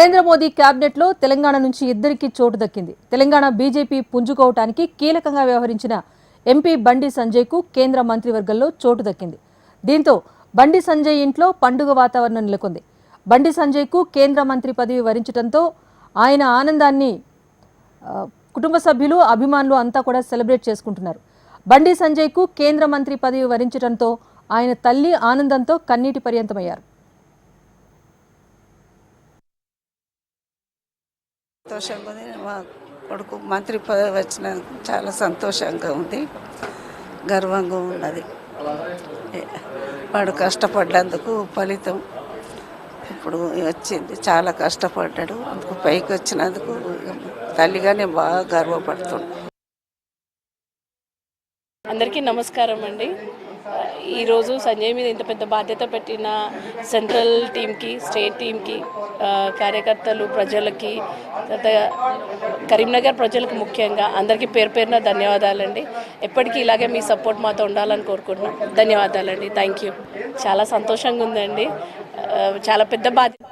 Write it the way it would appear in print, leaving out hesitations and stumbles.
Narendra Modi cabinet లో తెలంగాణ నుంచి ఇద్దరికి చోటు దక్కింది. తెలంగాణ బీజేపీ పుంజుకోవటానికి కీలకంగా వ్యవహరించిన ఎంపీ బండి సంజయ్ కు కేంద్ర మంత్రివర్గంలో చోటు దక్కింది. దీంతో బండి సంజయ్ ఇంట్లో పండుగ వాతావరణం నెలకొంది. బండి సంజయ్ కు కేంద్ర మంత్రి పదవి వరించడంతో ఆయన ఆనందాన్ని కుటుంబ సభ్యులు, అభిమానులు అంతా కూడా సెలబ్రేట్ చేసుకుంటున్నారు. బండి సంజయ్ కు కేంద్ర మంత్రి పదవి వరించడంతో ఆయన తల్లి ఆనందంతో కన్నీటి పర్యంతమయ్యారు. సంతోషంగా ఉంది. మా కొడుకు మంత్రి పదవి వచ్చినందుకు చాలా సంతోషంగా ఉంది, గర్వంగా ఉన్నది. వాడు కష్టపడ్డందుకు ఫలితం ఇప్పుడు వచ్చింది. చాలా కష్టపడ్డాడు, అందుకు పైకి వచ్చినందుకు తల్లిగా నేను బాగా గర్వపడుతున్నాను. అందరికీ నమస్కారం అండి. ఈరోజు సంజయ్ మీద ఇంత పెద్ద బాధ్యత పెట్టిన సెంట్రల్ టీంకి, స్టేట్ టీంకి, కార్యకర్తలు, ప్రజలకి, కరీంనగర్ ప్రజలకు ముఖ్యంగా అందరికీ పేరు పేరున ధన్యవాదాలండి. ఎప్పటికీ ఇలాగే మీ సపోర్ట్ మాతో ఉండాలని కోరుకుంటున్నాం. ధన్యవాదాలండి. Thank you. చాలా సంతోషంగా ఉందండి. చాలా పెద్ద బాధ్యత.